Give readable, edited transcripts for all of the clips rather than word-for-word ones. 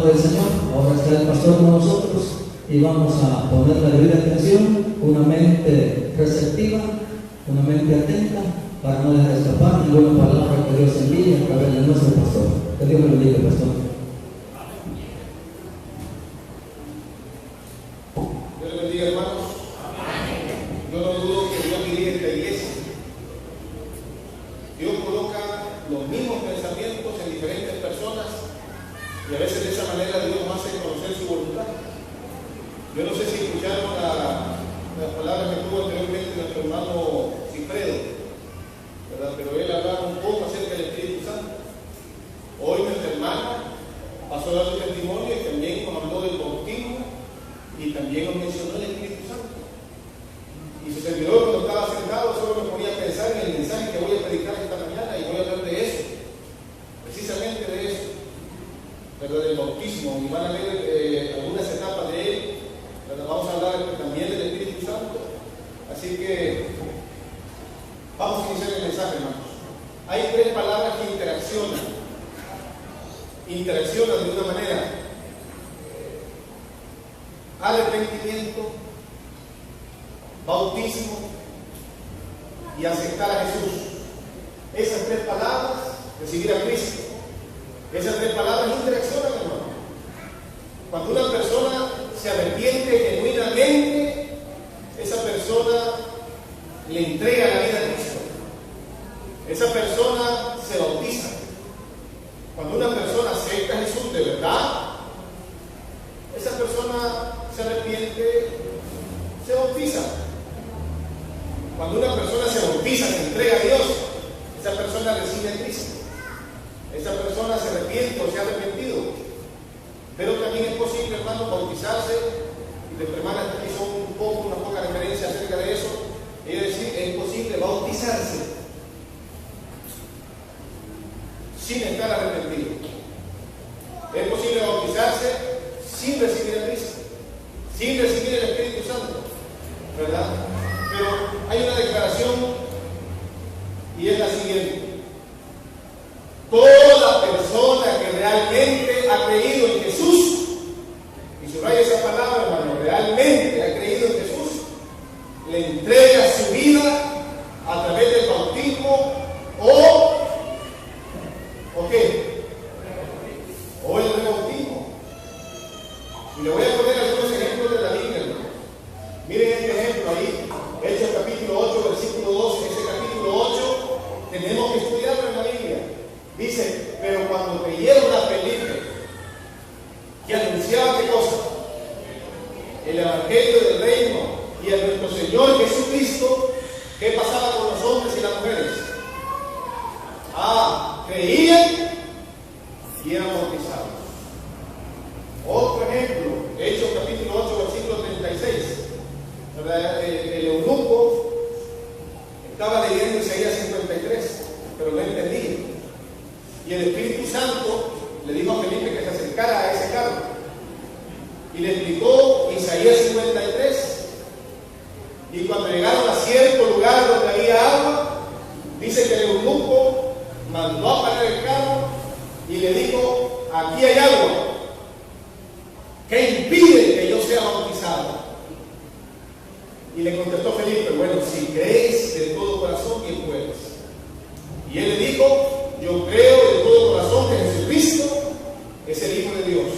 palabra del Señor. Ahora está el pastor con nosotros y vamos a poner la debida atención, una mente receptiva, una mente atenta, para no dejar escapar ninguna palabra que Dios envíe a través de nuestro pastor. Que Dios me bendiga, pastor. Dios le bendiga, hermanos. Yo no dudo que Dios dirige esta iglesia. Dios coloca los mismos pensamientos en diferentes personas y a veces de esa manera Dios nos hace conocer su voluntad. Yo no sé si escucharon las palabras que tuvo anteriormente nuestro hermano Cifredo, ¿verdad? Pero él hablaba un poco acerca del Espíritu Santo. Hoy nuestra hermana pasó a dar su testimonio y también nos habló del bautismo y también nos mencionó el Espíritu Santo. Y su servidor, cuando estaba sentado, solo me ponía a pensar en el mensaje que voy a predicar esta mañana y voy a hablar de eso, precisamente de eso, ¿verdad? Del bautismo. Y van a ver algunas etapas de él, ¿verdad? Vamos a hablar también del Espíritu Santo. Así que vamos a iniciar el mensaje, hermanos. Hay tres palabras que interaccionan de una manera: arrepentimiento, bautismo y aceptar a Jesús. Esas tres palabras, recibir a Cristo, esas tres palabras interaccionan, hermano. Cuando una persona se arrepiente genuinamente, esa persona le entrega la vida a Cristo. Esa persona se bautiza. Cuando una persona acepta a Jesús de verdad, esa persona se arrepiente, se bautiza. Cuando una persona se bautiza, se entrega a Dios, esa persona recibe a Cristo. Esa persona se arrepiente o se ha arrepentido. Pero también es posible, hermano, bautizarse, y las hermanas aquí son una poca referencia acerca de eso. Es decir, es posible bautizarse sin estar arrepentido. Es posible bautizarse sin recibir a Cristo, sin recibir el Espíritu Santo, ¿verdad? Pero hay una declaración y es la siguiente: toda persona que realmente ha creído en Jesús, y subraya esa palabra, hermano, realmente ha creído en Jesús, le entrega su vida a través del bautismo o ¿qué? O el rebautismo. Y le voy a poner algunos ejemplos de la Biblia, hermano. Miren este ejemplo ahí, Hechos capítulo 8, versículo 12. Ese capítulo 8 tenemos que estudiarlo en la Biblia. Dice: pero cuando creyeron a Felipe, que anunciaba ¿qué cosa? El evangelio del reino y a nuestro Señor Jesucristo, ¿qué pasaba con los hombres y las mujeres? Creían y eran bautizados. Otro ejemplo, Hechos capítulo 8, versículo 36. El eunuco estaba leyendo Isaías 53, pero no entendía. Y el Espíritu Santo le dijo a Felipe que se acercara a ese carro. Y le explicó Isaías 53. Y cuando llegaron a cierto lugar donde había agua, dice que el eunuco mandó a parar el carro y le dijo: aquí hay agua, ¿qué impide que yo sea bautizado? Y le contestó Felipe: bueno, si crees de todo corazón, bien puedes. Y él le dijo: yo creo de todo corazón que Jesucristo es el Hijo de Dios.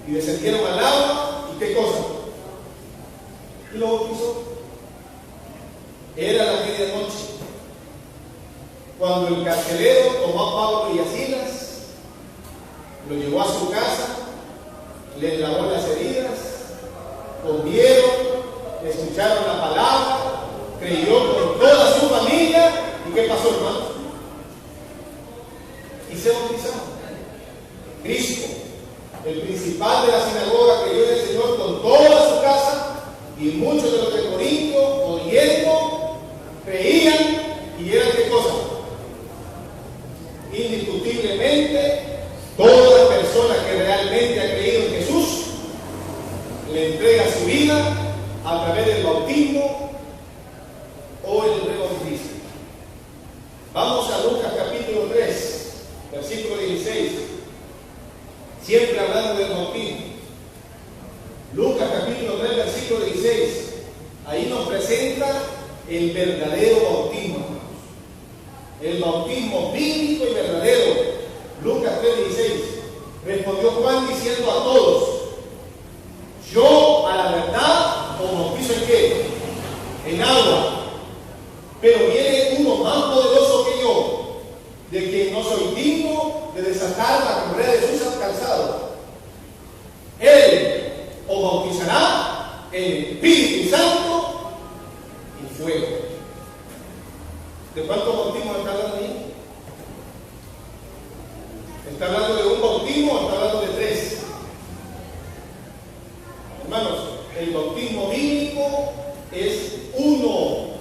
Y descendieron al agua, ¿y qué cosa? Y lo bautizó. Era la medianoche, cuando el carcelero tomó a Pablo y a Silas, lo llevó a su casa, les lavó las heridas, comieron, escucharon la palabra, creyó con toda su familia. ¿Y qué pasó, hermano? Y se bautizaron. Cristo, el principal de la sinagoga, creyó en el Señor con toda su casa, y muchos de los de Corinto, oyendo, creían y eran ¿qué cosa? Indiscutiblemente, toda persona que realmente ha creído en Jesús le entrega su vida a través del bautismo o el rebautismo. Vamos a Lucas capítulo 3, versículo 16. siempre hablando del bautismo. Lucas capítulo 3, versículo 16. Ahí nos presenta el verdadero bautismo, hermanos. El bautismo bíblico y verdadero. Lucas 3:16. Respondió Juan diciendo a todos: yo a la verdad os bautizo ¿en qué? En agua. Pero viene uno más poderoso que yo, de quien no soy digno de desatar la correa de sus calzados. Él os bautizará en el Espíritu Santo y fuego. ¿De cuántos bautismos está hablando ahí? ¿Está hablando de un bautismo o está hablando de 3? Hermanos, el bautismo bíblico es 1.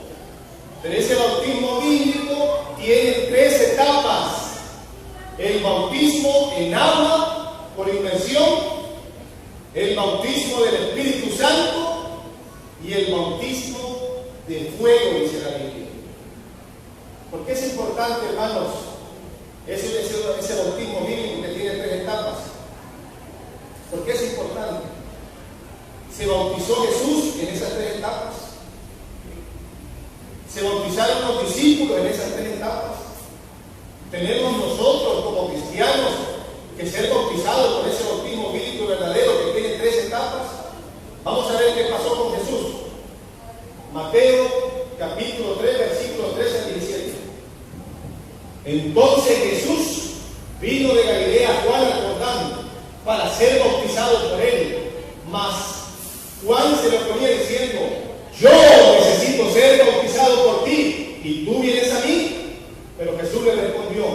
Pero ese bautismo bíblico tiene 3 etapas. El bautismo en agua por inmersión, el bautismo del Espíritu Santo y el bautismo de fuego, dice la Biblia. ¿Por qué es importante, hermanos, ese bautismo bíblico que tiene 3 etapas? ¿Por qué es importante? ¿Se bautizó Jesús en esas 3 etapas? ¿Se bautizaron los discípulos en esas 3 etapas? ¿Tenemos nosotros como cristianos que ser bautizados por ese bautismo bíblico verdadero que tiene 3 etapas? Vamos a ver qué pasó con Jesús. Mateo capítulo 3, versículos 13 al 17. Entonces Jesús vino de Galilea a Juan al Jordán para ser bautizado por él. Mas Juan se lo ponía diciendo: yo necesito ser bautizado por ti, y tú vienes a mí. Pero Jesús le respondió: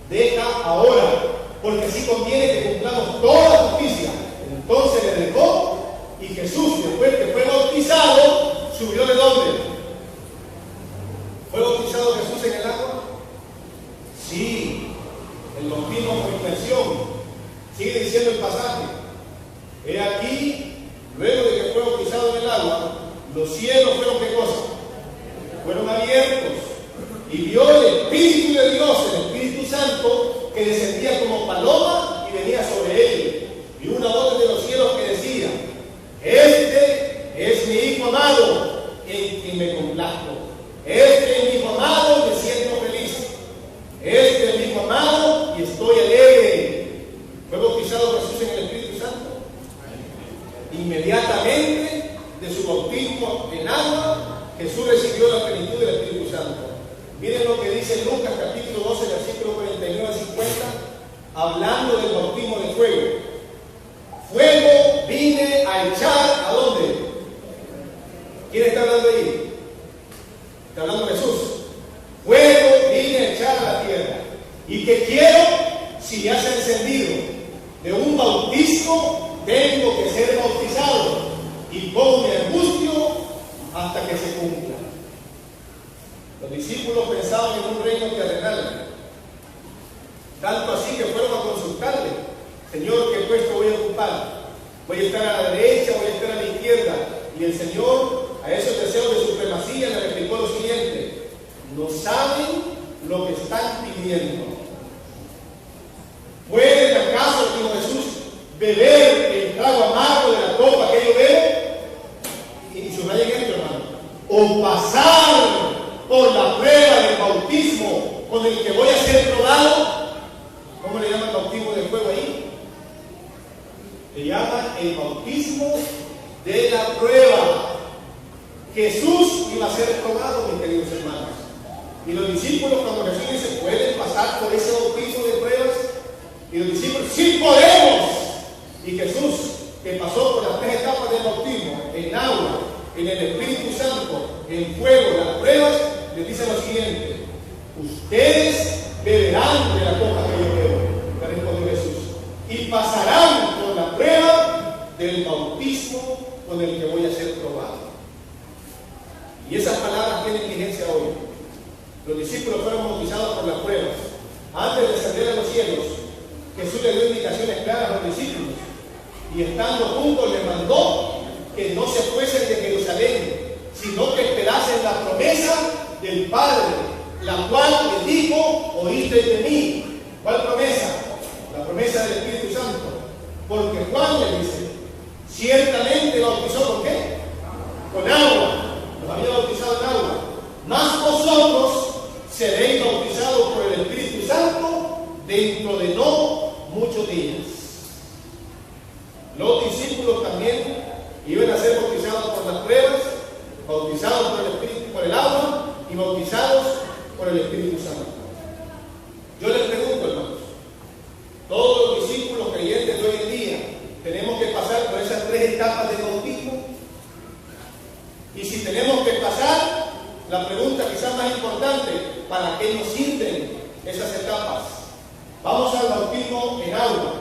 deja ahora, porque así conviene que cumplamos toda la justicia. Entonces le dejó, y Jesús, después que fue bautizado, subió de dónde. ¿Fue bautizado Jesús en el agua? Sí, el bautismo por inmersión. Sigue diciendo el pasaje: he aquí, luego de que fue bautizado en el agua, los cielos fueron ¿qué cosa? Fueron abiertos, y vio el Espíritu de Dios, el Espíritu Santo, que descendía como paloma y venía sobre él. Y una voz de los cielos que decía: este es mi Hijo amado, en quien me complazco. Este es mi Hijo amado, me siento feliz. Este es mi Hijo amado y estoy alegre. ¿Fue bautizado Jesús en el Espíritu Santo? Inmediatamente de su bautismo en agua, Jesús recibió la plenitud del Espíritu Santo. Miren lo que dice Lucas capítulo 12, versículo 49 al 50, hablando del bautismo de fuego. Fuego vine a echar ¿a dónde? ¿Quién está hablando ahí? Está hablando Jesús. Fuego vine a echar a la tierra. ¿Y qué quiero? Si ya se ha encendido de un bautismo, tengo que ser bautizado. Y pongo mi angustio hasta que se cumpla. Los discípulos pensaban en un reino terrenal, tanto así que fueron a consultarle: Señor, ¿qué puesto voy a ocupar? ¿Voy a estar a la derecha? ¿Voy a estar a la izquierda? Y el Señor, a esos deseos de supremacía, le replicó lo siguiente: no saben lo que están pidiendo. ¿Puede acaso, dijo Jesús, beber el trago amargo de la copa que yo bebo? Y subrayen esto, hermano: o pasar por la prueba del bautismo con el que voy a ser probado. ¿Cómo le llaman bautismo de fuego ahí? Le llaman el bautismo de la prueba. Jesús iba a ser probado, mis queridos hermanos. Y los discípulos, cuando Jesús dice: ¿pueden pasar por ese bautismo de pruebas? Y los discípulos: ¡sí podemos! Y Jesús, que pasó por las 3 etapas del bautismo, en agua, en el Espíritu Santo, en fuego, las pruebas, les dice lo siguiente: ustedes beberán de la copa que yo bebo, le respondió Jesús, y pasarán por la prueba del bautismo con el que voy a ser probado. Y esas palabras tienen vigencia hoy. Los discípulos fueron bautizados por las pruebas. Antes de ascender a los cielos, Jesús le dio indicaciones claras a los discípulos, y estando juntos les mandó que no se fuesen de Jerusalén, sino que esperasen la promesa del Padre, la cual les dijo: oíste de mí. ¿Cuál promesa? La promesa del Espíritu Santo. Ciertamente bautizó ¿con qué? Con agua. Los había bautizado en agua. Mas vosotros seréis bautizados por el Espíritu Santo dentro de no muchos días. Los discípulos también iban a ser bautizados por las pruebas, bautizados por el Espíritu, por el agua y bautizados por el Espíritu Santo. Yo les pregunto, hermanos, todos los discípulos creyentes de hoy en día tenemos que pasar por esas 3 etapas de bautismo. Y si tenemos que pasar, la pregunta quizás más importante, ¿para qué nos sirven esas etapas? Vamos al bautismo en agua.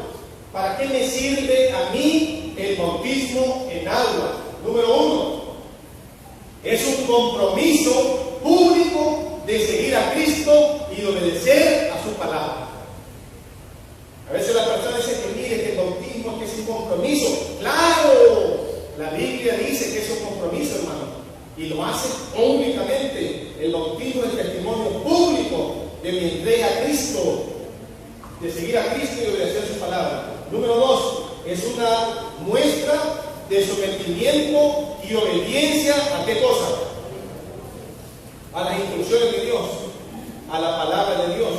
¿Para qué me sirve a mí el bautismo en agua? Número 1, es un compromiso público de seguir a Cristo y de obedecer a su palabra. A veces la persona dice que mire que el bautismo es un compromiso. ¡Claro! La Biblia dice que es un compromiso, hermano, y lo hace públicamente. El bautismo es el testimonio público de mi entrega a Cristo, de seguir a Cristo y obedecer su palabra. Número 2, es una muestra de sometimiento y obediencia ¿a qué cosa? A las instrucciones de Dios, a la palabra de Dios.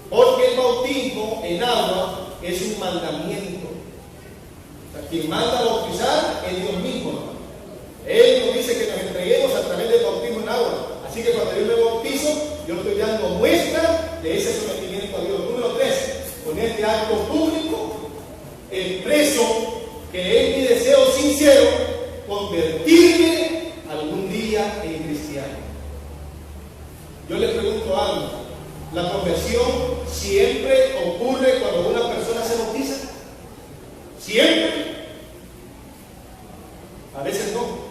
Porque el bautismo en agua es un mandamiento. O sea, quien manda a bautizar es Dios mismo, hermano. Él nos dice que nos entreguemos a través del bautismo en agua. Así que cuando yo me bautizo, yo estoy dando muestra de ese sometimiento a Dios. Número 3, con este acto público, expreso que es mi deseo sincero convertirme algún día en cristiano. Yo le pregunto algo, ¿la conversión siempre ocurre cuando una persona se bautiza? ¿Siempre? A veces no.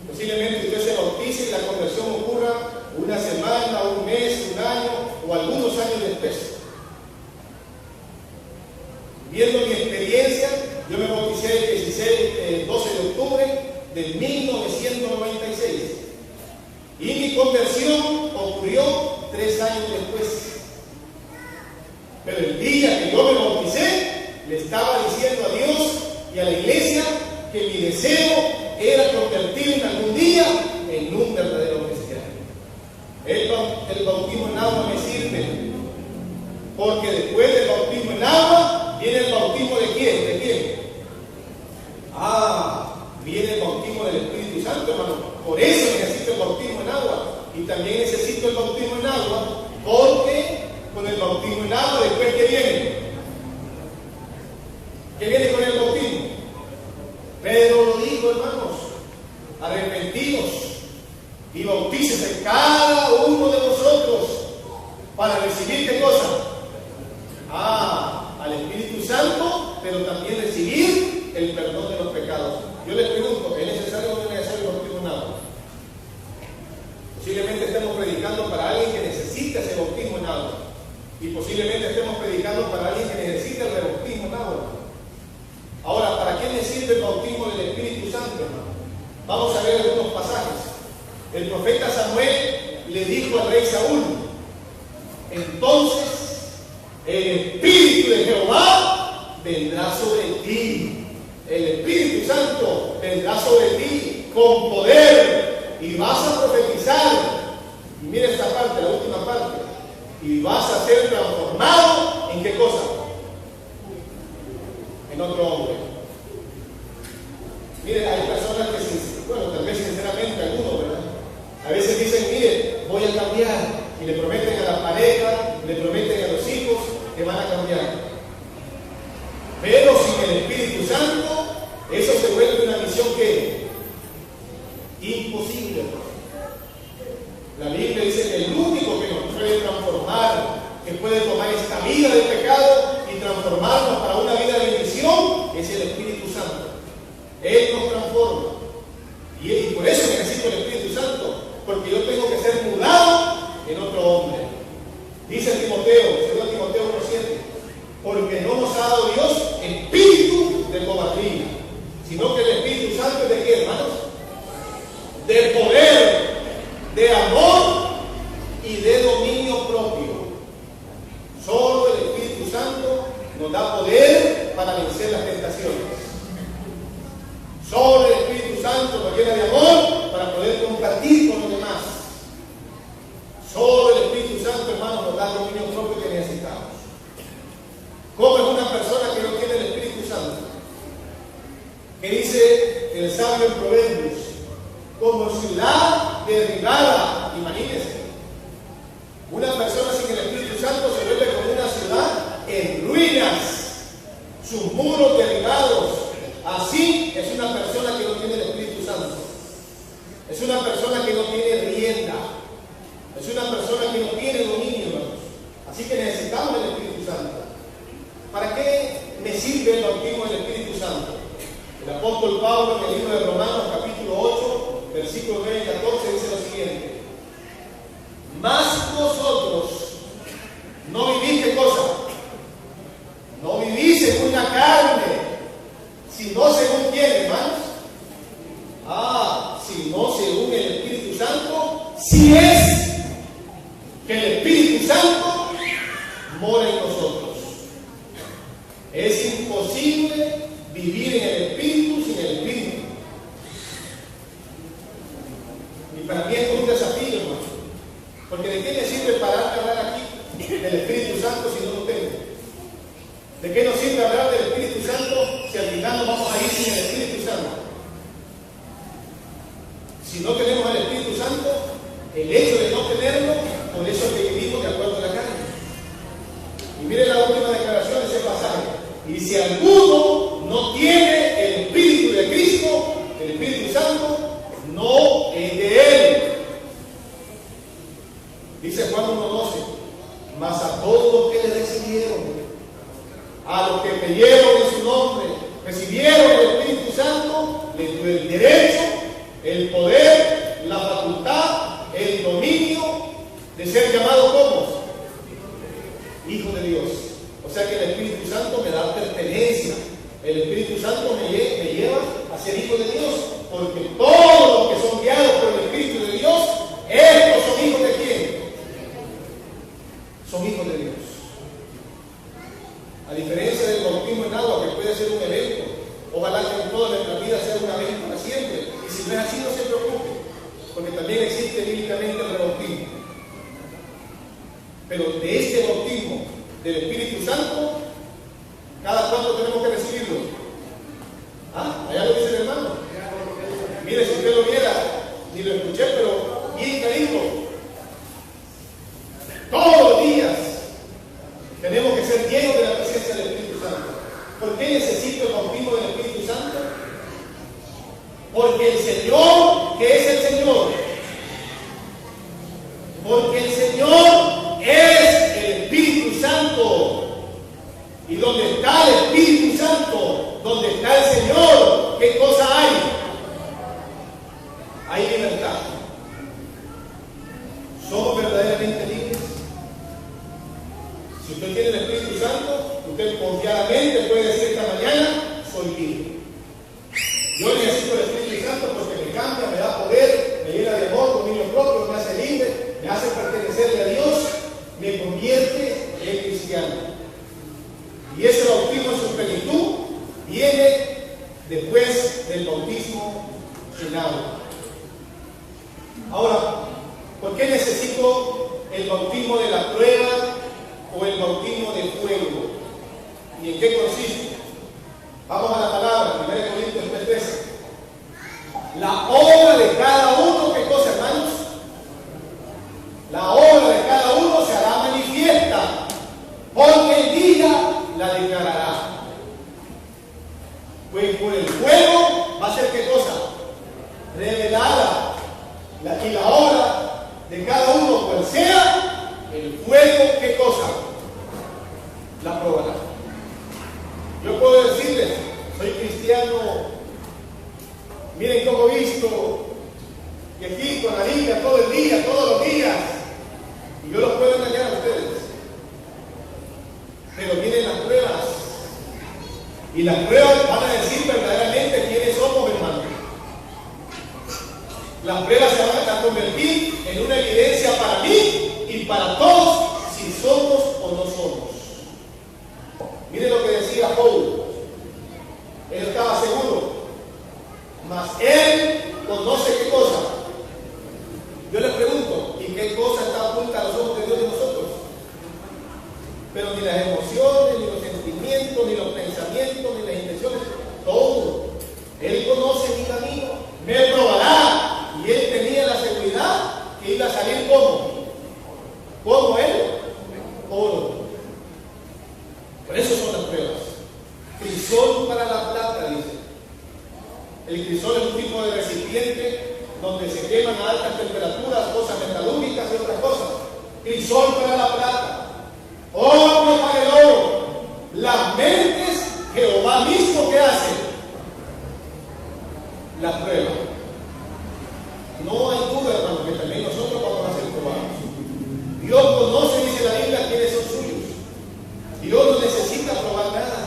Posiblemente usted se bautice y la conversión ocurra una semana, un mes, un año o algunos años después. Viendo mi experiencia, yo me bauticé el 12 de octubre de 1996 y mi conversión ocurrió 3 años después. Pero el día que yo me bauticé, le estaba diciendo a Dios y a la iglesia que mi deseo era convertirme algún día en un verdadero cristiano. El bautismo en agua me sirve, porque después del bautismo en agua viene el bautismo ¿de quién? ¿De quién? Viene el bautismo del Espíritu Santo, hermano. Por eso necesito el bautismo en agua. Y también necesito el bautismo en agua, porque con el bautismo en agua, después ¿qué viene? ¿Qué viene con el bautismo? Pedro lo dijo, hermanos, arrepentidos y bautícese cada uno de vosotros para recibir ¿qué cosa? Al Espíritu Santo, pero también recibir el perdón de los pecados. Yo les pregunto, ¿es necesario o no es necesario el bautismo en agua? Posiblemente estemos predicando para alguien que necesita ese bautismo en agua, y posiblemente estemos predicando para alguien que necesita el rebautismo en agua. Ahora, ¿para qué me sirve el bautismo del Espíritu Santo, hermano? Vamos a ver algunos pasajes. El profeta Samuel le dijo al rey Saúl: entonces el Espíritu de Jehová vendrá sobre ti. El Espíritu Santo vendrá sobre ti con poder y vas a profetizar. Y mira esta parte, la última parte. Y vas a ser transformado ¿en qué cosa? En otro hombre. Mire, hay personas que, bueno, tal vez sinceramente algunos, ¿verdad? A veces dicen, mire, voy a cambiar. Y le prometen a la pareja, le prometen a los hijos que van a cambiar. Pero sin el Espíritu Santo, eso se vuelve una misión que imposible. La Biblia dice que el único que nos puede transformar, que puede tomar esta vida de pecado y transformarnos para una vida de bendición, es el Espíritu Santo. Él nos transforma. Y por eso necesito el Espíritu Santo, porque yo tengo que ser mudado en otro hombre. Dice Timoteo, 2 Timoteo 1:7, porque no nos ha dado Dios espíritu de cobardía, sino que el Espíritu Santo es de qué, hermanos? De poder, de amor y de dominio propio. Solo el Espíritu Santo nos da poder para vencer las tentaciones. llena de amor para poder compartir con los demás. Solo el Espíritu Santo, hermanos, nos da el dominio propio que necesitamos. ¿Cómo es una persona que no tiene el Espíritu Santo? Que dice el sabio en Proverbios, como ciudad derribada. Imagínense, una persona sin el Espíritu Santo se vuelve como una ciudad en ruinas, sus muros derribados. Así es una persona que no tiene el Espíritu Santo. Es una persona que no tiene rienda. Es una persona que no tiene dominio, hermanos. Así que necesitamos el Espíritu Santo. ¿Para qué me sirve el bautismo del Espíritu Santo? El apóstol Pablo en el libro de Romanos, capítulo 8, versículos 9 y 14, dice lo siguiente: mas vosotros no vivís, ¿qué cosa? No vivís según la carne, sino según quién, hermanos. Sino según el Espíritu Santo, si es que el Espíritu Santo mora en nosotros. Es imposible vivir en el Espíritu sin el Espíritu. Y para mí esto es un desafío, hermano. Porque ¿de qué me sirve pararme a hablar aquí del Espíritu Santo si no lo tengo? ¿De qué nos sirve hablar del Espíritu Santo si al final nos vamos a ir sin el Espíritu Santo? Si no tenemos al Espíritu Santo, el hecho de no tenerlo, por eso es que vivimos de acuerdo a la carne. Y miren la última declaración de ese pasaje. Y si alguno no tiene el Espíritu de Cristo, el Espíritu Santo, no es de él. Dice Juan 1:12, mas a todos los que le recibieron, a los que creyeron en su nombre, recibieron el Espíritu Santo, les dio el derecho, el poder, la facultad, el dominio de ser llamados como hijos de Dios. O sea que el Espíritu Santo me da pertenencia. El Espíritu Santo me lleva a ser hijo de Dios, porque todos los que son guiados por el Espíritu de Dios, estos son hijos de quién? Son hijos de Dios. A diferencia del bautismo en agua, que puede ser un evento, ojalá que en toda nuestra vida sea una vez para siempre. Y si no es así, no se preocupe, porque también existe bíblicamente el rebautismo. Pero de este bautismo del Espíritu Santo, ¿cada cuánto tenemos que recibirlo? Allá lo dice el hermano. Mire, si usted lo viera, ni lo escuché, pero bien clarito. Todos los días tenemos que ser llenos de la presencia del Espíritu Santo. ¿Por qué necesito el bautismo del Espíritu Santo? Porque el Señor, que es el Señor, porque el Señor es el Espíritu Santo. Y donde está el Espíritu Santo, donde está el Señor, ¿qué cosa hay? Hay libertad. ¿Somos verdaderamente libres? Si usted tiene el Espíritu Santo, usted confiadamente puede decir esta mañana: soy libre. Yo necesito el Espíritu Santo porque me cambia, me da poder, me llena de amor, dominio propio, me hace libre, me hace pertenecerle a Dios, me convierte en cristiano. Y ese bautismo en su plenitud viene después del bautismo en agua. Ahora, ¿por qué necesito el bautismo de la prueba o el bautismo de fuego? ¿Y en qué consiste? Vamos a la palabra, 1 Corintios 3:13. La obra de cada uno, ¿qué cosa, hermanos? La obra de cada uno se hará manifiesta, porque el día la declarará. Pues por el fuego va a ser, ¿qué cosa? Revelada. Y la obra de cada uno, cual sea, el fuego, ¿qué cosa? La probará. Yo puedo decirles, soy cristiano, miren cómo he visto, y aquí con la Biblia todo el día, todos los días, y yo los puedo engañar a ustedes. Pero vienen las pruebas, y las pruebas van a decir verdaderamente quiénes somos, hermanos. Las pruebas se van a convertir en una evidencia para mí y para todos si somos o no somos. Miren lo que decía Job. Él estaba seguro, mas él con crisol para la plata, dice. El crisol es un tipo de recipiente donde se queman a altas temperaturas cosas metalúrgicas y otras cosas. Crisol para la plata, oro para el oro. Las mentes, Jehová mismo que hace la prueba. No hay duda, hermano, que también nosotros vamos a ser probados. Dios conoce, dice la Biblia, quiénes son suyos. Dios no necesita probar nada.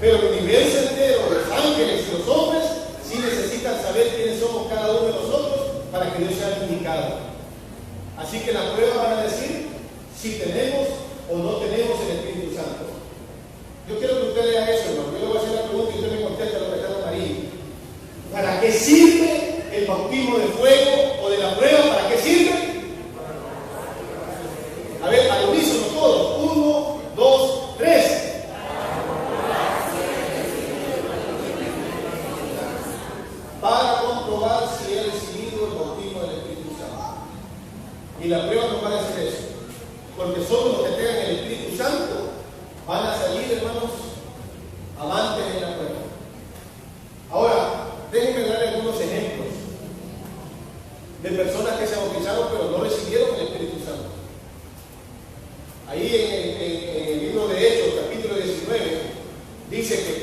Pero el universo entero, los ángeles y los hombres, sí necesitan saber quiénes somos cada uno de nosotros para que Dios sea indicado. Así que la prueba van a decir si tenemos o no tenemos el Espíritu Santo. Yo quiero que usted lea eso, hermano. Yo le voy a hacer la pregunta y usted me contesta lo que está en amarillo. ¿Para qué sirve el bautismo de fuego o de la prueba? ¿Para qué sirve? A ver, al unísono todos. 1, 2, 3. Para comprobar si he recibido el bautismo del Espíritu Santo. Y la prueba nos va a decir eso. Porque solo los que tengan el Espíritu Santo van a salir, hermanos, avantes en la prueba. Ahora, déjenme darle algunos ejemplos de personas que se bautizaron pero no recibieron el Espíritu Santo. Ahí en el libro de Hechos, capítulo 19, dice que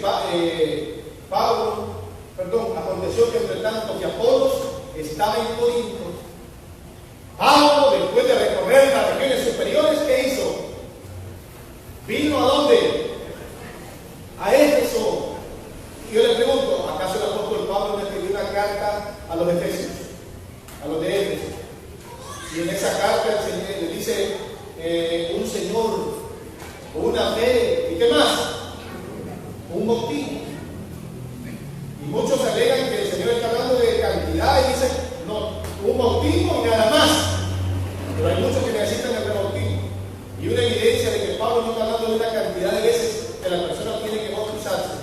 aconteció que entre tanto que Apolos estaba en Corinto, Pablo, después de recorrer las regiones superiores, ¿qué hizo? ¿Vino a dónde? A Éfeso. Y yo le pregunto, ¿acaso el apóstol Pablo no escribió una carta a los efesios? A los de Éfeso. Y en esa carta el Señor le dice un Señor, una fe, ¿y qué más? Un bautismo. Y muchos alegan que el Señor está hablando de cantidad y dicen, no, un bautismo y nada más. Pero hay muchos que necesitan el rebautismo. Y una evidencia de que Pablo no está hablando de una cantidad de veces que la persona tiene que bautizarse.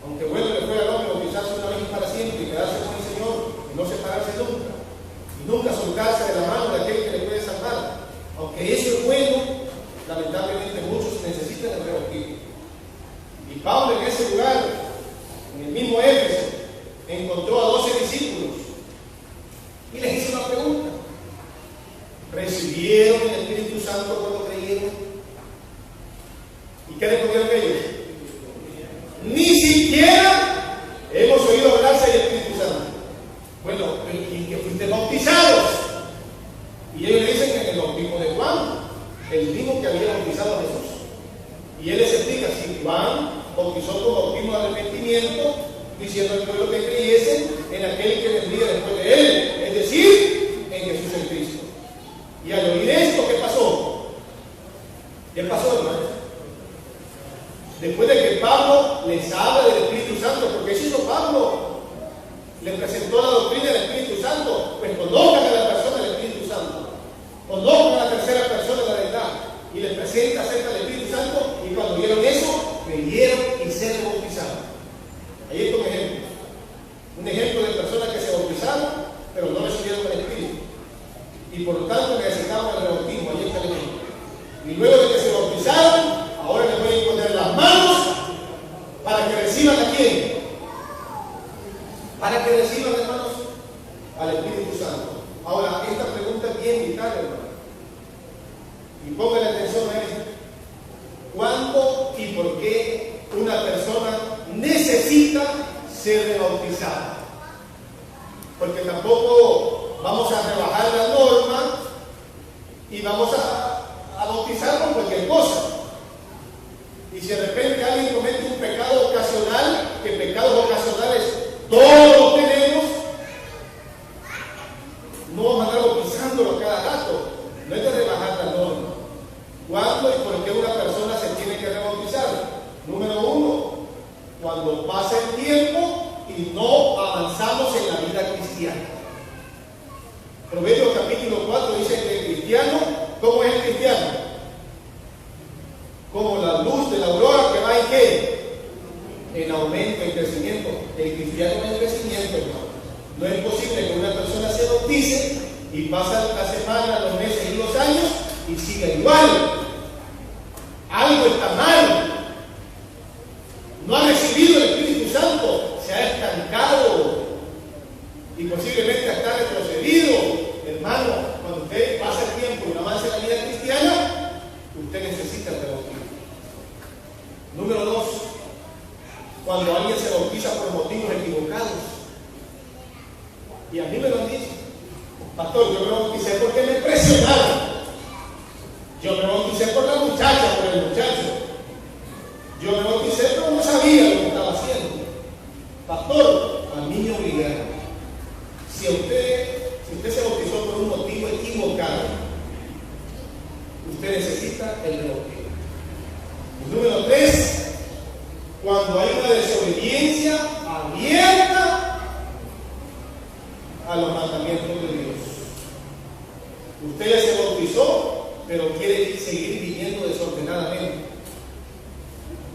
Aunque bueno le fue al hombre bautizarse una vez para siempre y quedarse con el Señor y no separarse nunca. Y nunca soltarse de la mano de aquel que le puede salvar. Aunque eso es bueno, lamentablemente muchos necesitan el rebautismo. Y Pablo en ese lugar, en el mismo Éfeso, encontró a 12 discípulos y les hizo una pregunta. ¿Recibieron el Espíritu Santo cuando creyeron? ¿Y qué respondieron ellos? Ni siquiera hemos oído hablar del Espíritu Santo. Bueno, ¿y que fuiste bautizados? Y ellos le dicen que en el bautismo de Juan, el mismo que había bautizado a Jesús. Y él les explica, si Juan bautizó con bautismo de arrepentimiento, diciendo al pueblo que creyesen en aquel que vendría después de él, es decir, en Jesús el Cristo. Y al oír esto, ¿qué pasó? ¿Qué pasó, hermanos? Después de que Pablo les habla del Espíritu Santo, porque eso hizo Pablo, le presentó la doctrina del Espíritu Santo, pues conozcan a la persona del Espíritu Santo, conozcan a la tercera persona de la verdad, y les presenta acerca del Espíritu Santo, y cuando vieron eso, creyeron y se bautizaron. Ahí está un ejemplo de personas que se bautizaron, pero no recibieron el Espíritu, y por lo tanto necesitaban el bautismo. Ahí está el ejemplo. Y luego de que se bautizaron, ahora les voy a poner las manos para que reciban a quién. Para que reciban, hermanos, al Espíritu Santo. Ahora, esta pregunta es bien vital, hermano. Y pónganle atención a esto. ¿Cuándo y por qué una persona necesita ser rebautizada? Porque tampoco vamos a rebajar la norma y vamos a bautizar con cualquier cosa. Y si de repente alguien comete un pecado ocasional, que pecados ocasionales todos tenemos, no vamos a andar bautizándolo cada rato. No hay que rebajar la norma. ¿Cuándo y por qué una persona se tiene que rebautizar? Número 1, cuando pasa el tiempo y no avanzamos en la vida cristiana. Proverbios capítulo 4 dice que el cristiano, ¿cómo es el cristiano? Como la luz de la aurora que va en qué? En aumento, en crecimiento. El cristiano es en crecimiento, hermano. No es posible que una persona se bautice y pasa la semana, los meses y los años y siga igual. Algo está mal. cuando alguien se bautiza por motivos equivocados. Y a mí me lo han dicho. Pastor, yo me bauticé porque me presionaron. Yo me bauticé por la muchacha, por el muchacho. Yo me bauticé pero no sabía lo que estaba haciendo. Pastor, a mí me obligaron. Si usted se bautizó por un motivo equivocado, usted necesita el rebautismo. Número 3, cuando hay una desobediencia abierta a los mandamientos de Dios. Usted ya se bautizó, pero quiere seguir viviendo desordenadamente.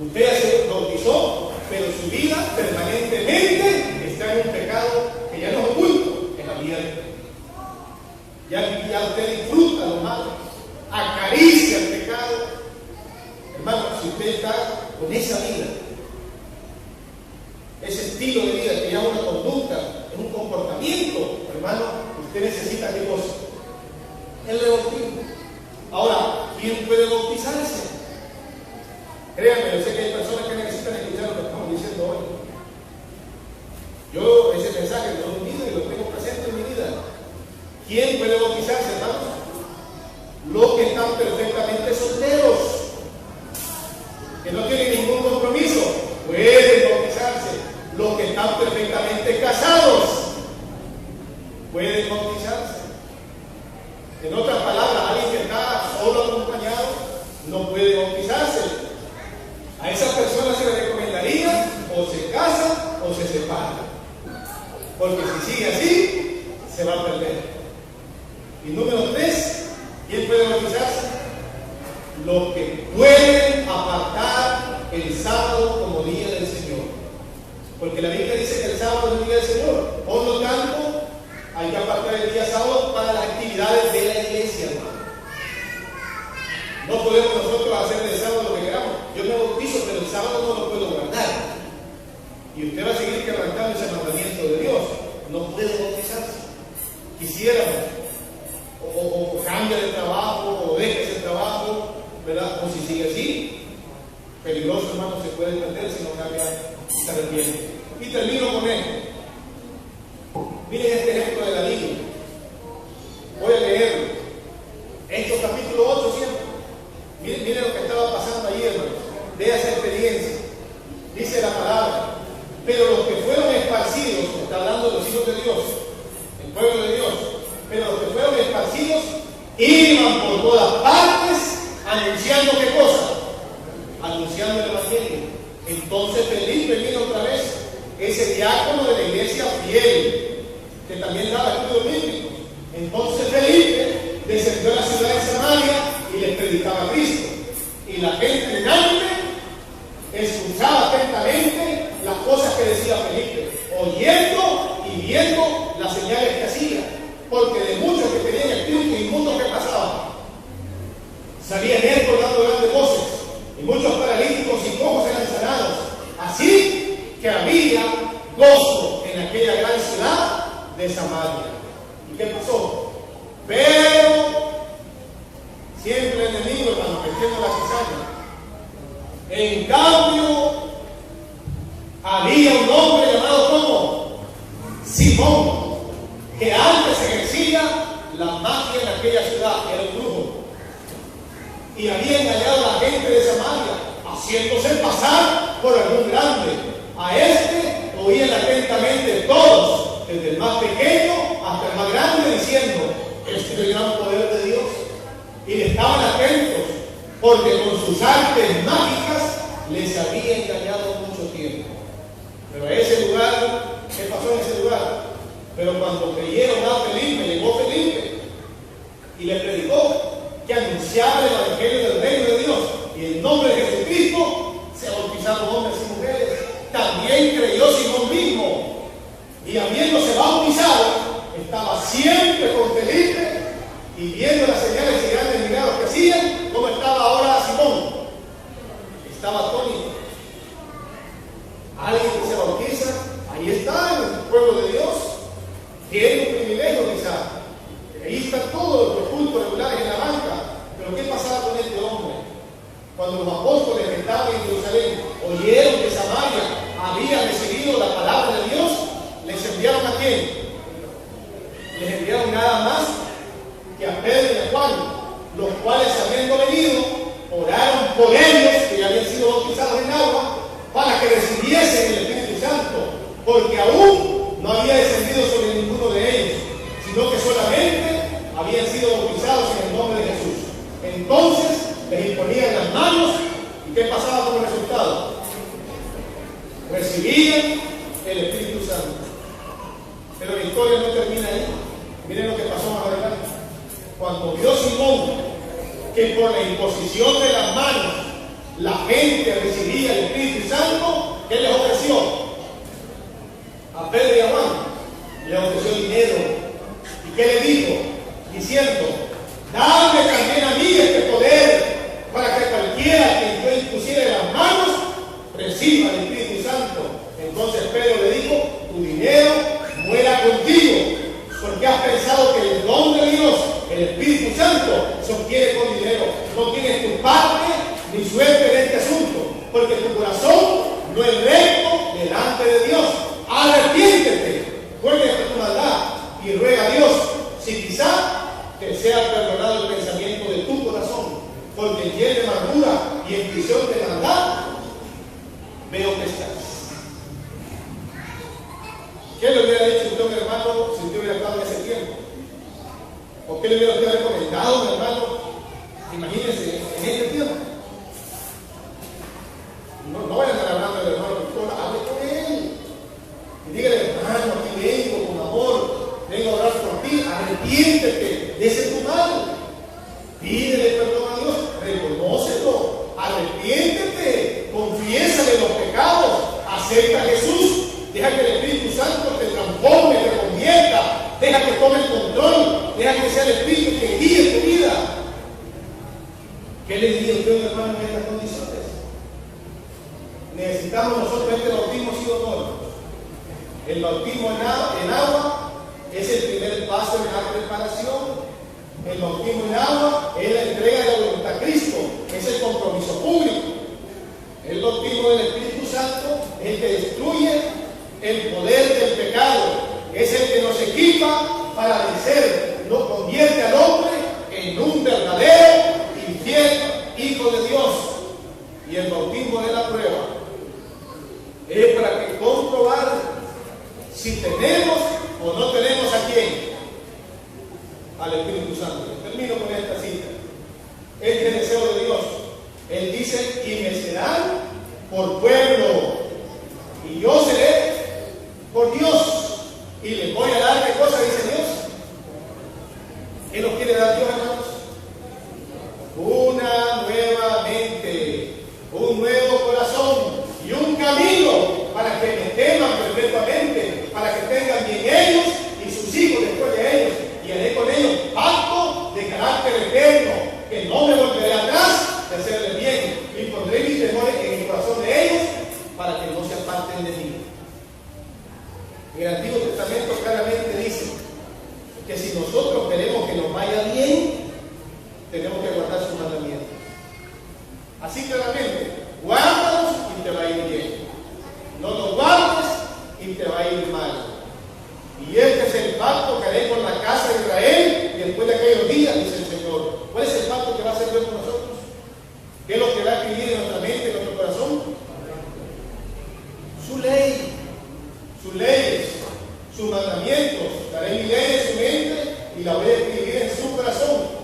Usted ya se bautizó, pero su vida permanentemente está en un pecado que ya no es oculto, es abierto. Ya usted disfruta lo malo, acaricia el pecado. Hermano, si usted está con esa vida, ese estilo de vida que ya es una conducta, es un comportamiento, hermano, usted necesita ¿qué cosa? El rebautismo. Ahora, ¿quién puede bautizarse? Créanme, yo sé que hay personas que necesitan escuchar lo que estamos diciendo hoy. Yo ese mensaje lo he vivido y lo tengo presente en mi vida. ¿Quién puede bautizarse, hermano? Los que están perfectamente solteros, que no tienen ningún compromiso, pueden bautizarse. Los que están perfectamente casados pueden bautizarse. En otras palabras, alguien que está solo acompañado no puede bautizarse. A esas personas se les recomendaría o se casa o se separa, porque si sigue así se va a perder. Y número 3, ¿quién puede bautizarse? Los que pueden apartar el sábado como día del Señor, porque la Biblia dice que el sábado es el día del Señor. Por lo tanto, hay que apartar el día sábado para las actividades de la iglesia, hermano. No podemos nosotros hacer del sábado lo que queramos. Yo me bautizo, pero el sábado no lo puedo guardar. Y usted va a seguir quebrantando ese mandamiento de Dios. No puede bautizarse. Quisiéramos, o cambia de trabajo, o deja ese trabajo, ¿verdad? O si sigue así, peligroso, hermano, se puede perder si no cambia y se arrepiente. Y termino con esto. Miren este ejemplo de la Biblia. Voy a leerlo. Hechos capítulo 8 siempre. Miren lo que estaba pasando ahí, hermanos. Vea esa experiencia. Dice la palabra: pero los que fueron esparcidos, está hablando de los hijos de Dios, el pueblo de Dios, pero los que fueron esparcidos iban por todas partes anunciando ¿qué cosa? Anunciando el Evangelio. Entonces Felipe vino otra vez, ese diácono de la iglesia fiel, que también daba estudios bíblicos. Entonces Felipe descendió a la ciudad de Samaria y les predicaba a Cristo. Y la gente unánime escuchaba atentamente las cosas que decía Felipe, oyendo y viendo las señales que hacía, porque de muchos que tenían espíritus inmundos que pasaban, salían él dando grandes voces, y muchos paralíticos y cojos eran sanados. Así que había gozo en aquella gran ciudad de Samaria. ¿Y qué pasó? Pero siempre el enemigo, hermano, metiendo la cizaña. En cambio, había un hombre llamado como Simón, que antes ejercía la magia en aquella ciudad, era un brujo, y había engañado a la gente de Samaria, haciéndose pasar por algún grande. A este oían atentamente todos, desde el más pequeño hasta el más grande, diciendo: este es el gran poder de Dios. Y le estaban atentos, porque con sus artes mágicas les había engañado mucho tiempo. Pero a ese lugar, ¿qué pasó en ese lugar? Pero cuando creyeron a Felipe, llegó Felipe y le predicó que anunciaba el Evangelio del reino de Dios, y en nombre de Jesucristo se bautizaron hombres y mujeres. También creyó Simón mismo, y habiéndose bautizado, estaba siempre con Felipe, y viendo las señales y grandes milagros que hacían. ¿Cómo estaba ahora Simón? Estaba atónito. Alguien que se bautiza, ahí está en el pueblo de Dios, tiene un privilegio quizás. Ahí están todos los cultos regulares en la banca. Pero ¿qué pasaba con este hombre? Cuando los apóstoles que estaban en Jerusalén oyeron que Samaria porque aún no había descendido sobre ninguno de ellos, sino que solamente habían sido bautizados en el nombre de Jesús. Entonces les imponían las manos, ¿y qué pasaba como resultado? Recibían el Espíritu Santo. Pero la historia no termina ahí. Miren lo que pasó más adelante. Cuando vio Simón que por la imposición de las manos la gente recibía el Espíritu Santo, ¿qué les ofreció? A Pedro y a Juan le ofreció dinero. ¿Y qué le dijo? Diciendo: dame también a mí este poder, para que cualquiera que yo impusiera las manos reciba el Espíritu Santo. Entonces Pedro le dijo: tu dinero muera contigo, porque has pensado que el don de Dios, el Espíritu Santo, se obtiene con dinero. No tienes tu parte ni suerte en este asunto, porque tu corazón no es recto delante de Dios. Arrepiéntete, vuelve a tu maldad y ruega a Dios si quizá te sea perdonado el pensamiento de tu corazón, porque en lleno de amargura y en prisión de maldad veo que estás. ¿Qué le hubiera dicho usted a un hermano si usted hubiera estado en ese tiempo? ¿O qué le hubiera usted recomendado a un hermano? Imagínense en este tiempo. No vayan a estar hablando del hermano Víctor, hable con él. Y dígale: hermano, aquí vengo con amor, vengo a orar por ti, arrepiéntete de ese tu mal. Pídele perdón a Dios, reconócelo, arrepiéntete, confiésale los pecados, acepta a Jesús. Deja que el Espíritu Santo te transforme, te convierta, deja que tome el control, deja que sea el Espíritu que guíe tu vida. ¿Qué le diría usted a un hermano en estas condiciones? Necesitamos nosotros este bautismo, sí o no. El bautismo en agua es el primer paso en la preparación. El bautismo en agua es la entrega de la voluntad a Cristo, es el compromiso público. El bautismo del Espíritu Santo es el que destruye el poder del pecado, es el que nos equipa para vencer, nos convierte al hombre en un verdadero y fiel hijo de Dios. Y el bautismo de la prueba es para que comprobar si tenemos o no tenemos a quién, al Espíritu Santo. Termino con esta cita. Este es el deseo de Dios. Él dice: y me serán por pueblo, y yo seré por Dios, y les voy a dar, ¿qué cosa dice Dios? ¿Qué nos quiere dar Dios, hermanos? Una nueva mente, un nuevo corazón y un camino para que me teman perpetuamente, para que tengan bien ellos y sus hijos después de ellos, y haré con ellos pacto de carácter eterno, que no me volveré atrás de hacerles bien, y pondré mis temores en el corazón de ellos para que no se aparten de mí. En el Antiguo Testamento claramente dice que si nosotros queremos que nos vaya bien, tenemos que guardar sus mandamientos. Así claramente: guárdalos y te va a ir bien. No los guardes y te va a ir mal. Y este es el pacto que haré con la casa de Israel después de aquellos días, dice el Señor. ¿Cuál es el pacto que va a hacer Dios con nosotros? ¿Qué es lo que va a escribir en nuestra mente, en nuestro corazón? Su ley, sus leyes, sus mandamientos. Daré mi ley en su mente y la voy a escribir en su corazón.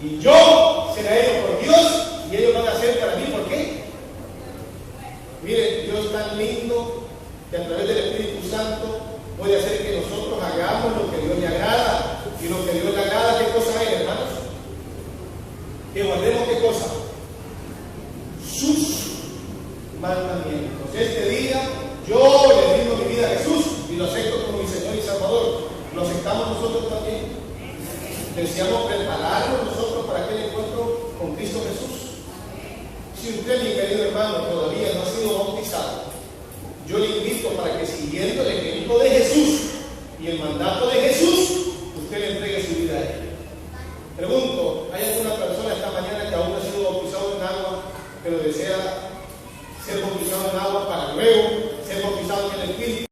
Y yo seré ellos por Dios y ellos van a ser para mí. ¿Por qué? Mire, Dios es tan lindo que a través del Espíritu Santo puede hacer que nosotros hagamos lo que Dios le agrada. Y lo que Dios le agrada, ¿qué cosa es, hermanos? Que guardemos, ¿qué cosa? Sus mandamientos. Este día yo le rindo mi vida a Jesús y lo acepto como mi Señor y Salvador. Lo aceptamos nosotros también. Deseamos prepararnos nosotros para aquel encuentro con Cristo Jesús. Si usted, mi querido hermano, todavía no ha sido bautizado, yo le invito para que, siguiendo el ejemplo de Jesús y el mandato de Jesús, usted le entregue su vida a Él. Pregunto: ¿hay alguna persona esta mañana que aún no ha sido bautizado en agua, pero desea ser bautizado en agua para luego ser bautizado en el Espíritu?